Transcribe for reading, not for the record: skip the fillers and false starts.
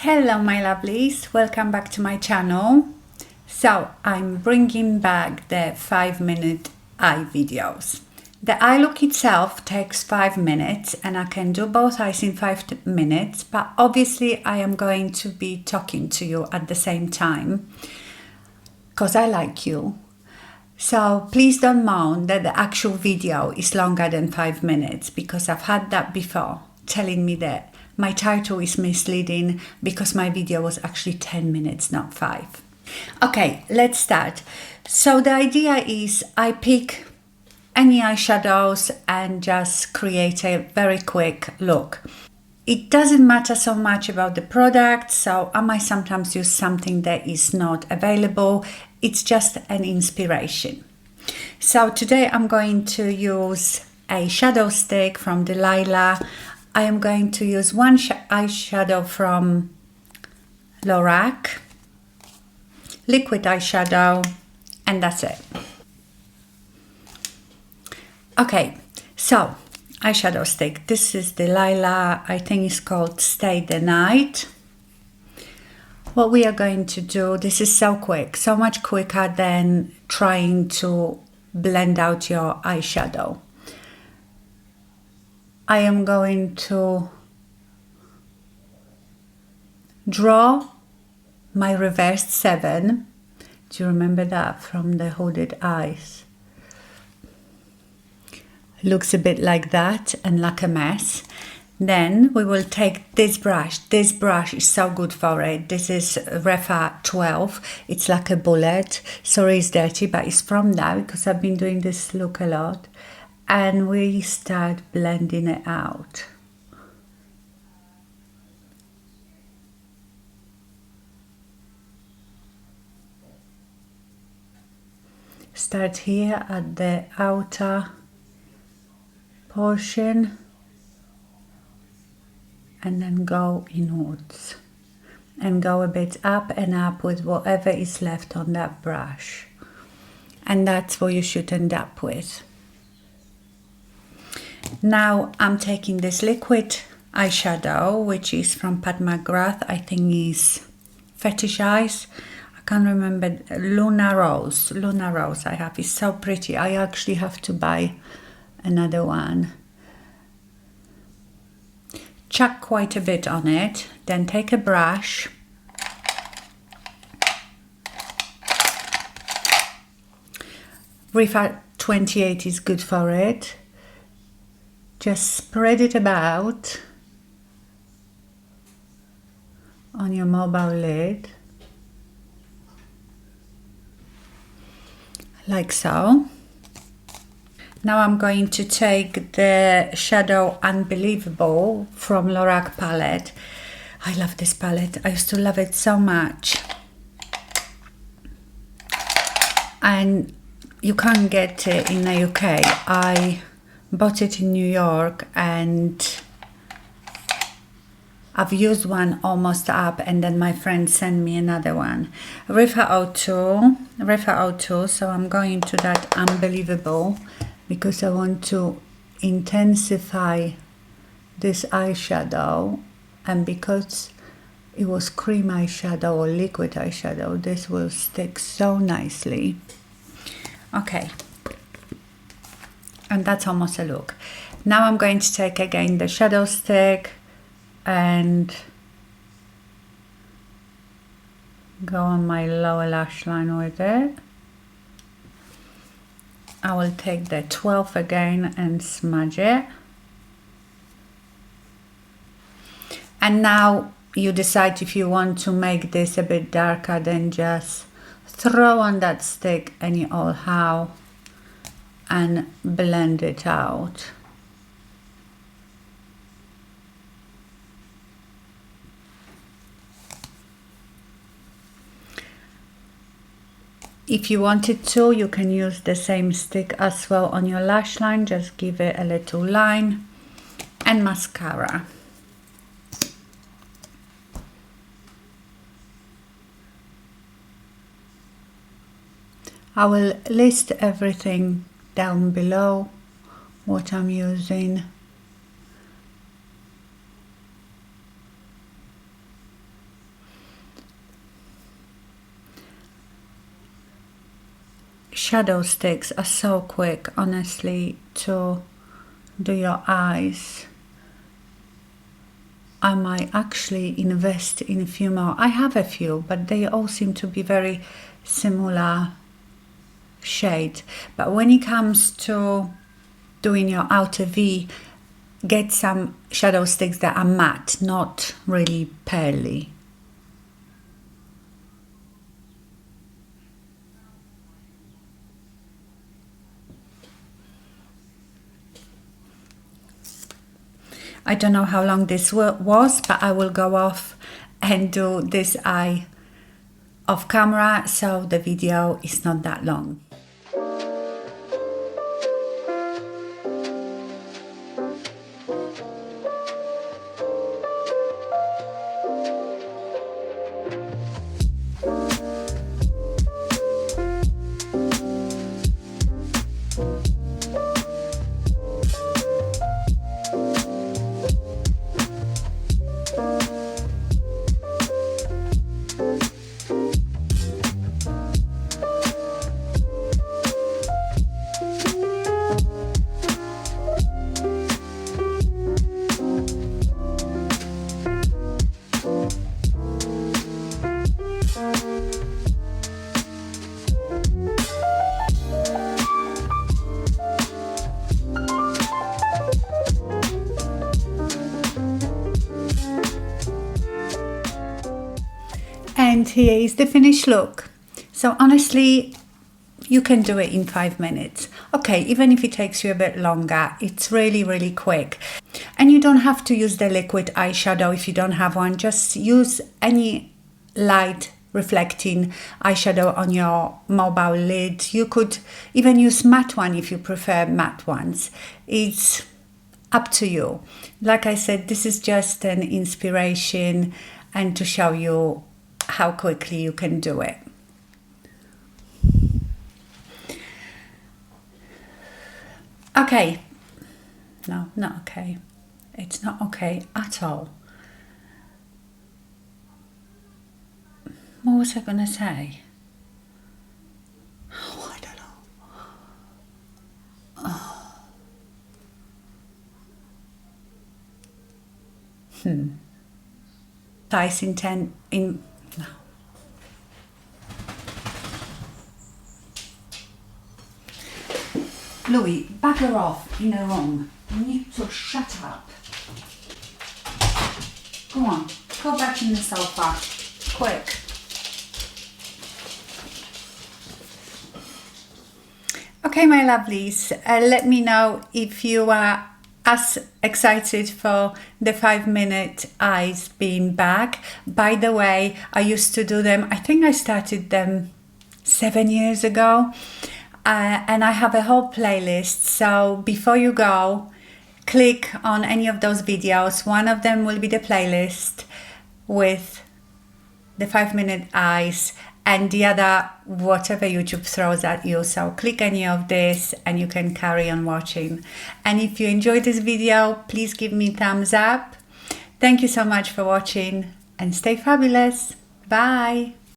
Hello my lovelies, welcome back to my channel. So I'm bringing back the 5-minute eye videos. The eye look itself takes 5 minutes and I can do both eyes in 5 minutes, but obviously I am going to be talking to you at the same time because I like you. So please don't moan that the actual video is longer than 5 minutes, because I've had that before telling me that my title is misleading because my video was actually 10 minutes, not 5. Okay, let's start. So the idea is I pick any eyeshadows and just create a very quick look. It doesn't matter so much about the product, so I might sometimes use something that is not available. It's just an inspiration. So today I'm going to use a shadow stick from Delilah. I am going to use one eyeshadow from Lorac, liquid eyeshadow, and that's it. Okay, so eyeshadow stick. This is Delilah. I think it's called Stay the Night. What we are going to do, this is so quick, so much quicker than trying to blend out your eyeshadow. I am going to draw my reversed 7. Do you remember that from the hooded eyes? Looks a bit like that and like a mess. Then we will take this brush. This brush is so good for it. This is Refa 12. It's like a bullet. Sorry it's dirty, but it's from that because I've been doing this look a lot. And we start blending it out. Start here at the outer portion and then go inwards and go a bit up and up with whatever is left on that brush. And that's what you should end up with. Now I'm taking this liquid eyeshadow, which is from Pat McGrath. I think is Fetish Eyes. I can't remember. Luna Rose I have. It's so pretty. I actually have to buy another one. Chuck quite a bit on it. Then take a brush. Refa 28 is good for it. Just spread it about on your mobile lid, like so. Now I'm going to take the shadow Unbelievable from Lorac palette. I love this palette. I used to love it so much. And you can't get it in the UK. I bought it in New York and I've used one almost up, and then my friend sent me another one. Refa 02, so I'm going to that Unbelievable because I want to intensify this eyeshadow, and because it was cream eyeshadow or liquid eyeshadow, this will stick so nicely. Okay. And that's almost a look. Now I'm going to take again the shadow stick and go on my lower lash line with it. I will take the 12 again and smudge it. And now you decide if you want to make this a bit darker, then just throw on that stick any old how and blend it out. If you wanted to, you can use the same stick as well on your lash line. Just give it a little line. And mascara. I will list everything down below, what I'm using. shadow sticks are so quick, honestly, to do your eyes. I might actually invest in a few more. I have a few, but they all seem to be very similar shade. But when it comes to doing your outer V, get some shadow sticks that are matte, not really pearly. I don't know how long this was, but I will go off and do this eye off camera, so the video is not that long. And here is the finished look. So honestly, you can do it in 5 minutes. Okay, even if it takes you a bit longer, it's really, really quick. And you don't have to use the liquid eyeshadow if you don't have one. Just use any light reflecting eyeshadow on your mobile lid. You could even use matte one if you prefer matte ones. It's up to you. Like I said, this is just an inspiration and to show you how quickly you can do it. Okay. No, not okay. It's not okay at all. What was I gonna say? Oh, I don't know. Size in 10 in no. Louis, bugger off in a room. You need to shut up. Go on, go back in the sofa. Quick. Okay, my lovelies, let me know if you are as excited for the 5-minute eyes being back. By the way, I used to do them, I think I started them 7 years ago. And I have a whole playlist, so before you go, click on any of those videos. One of them will be the playlist with the 5-minute eyes, and the other, whatever YouTube throws at you. So click any of this and you can carry on watching. And if you enjoyed this video, please give me a thumbs up. Thank you so much for watching and stay fabulous. Bye.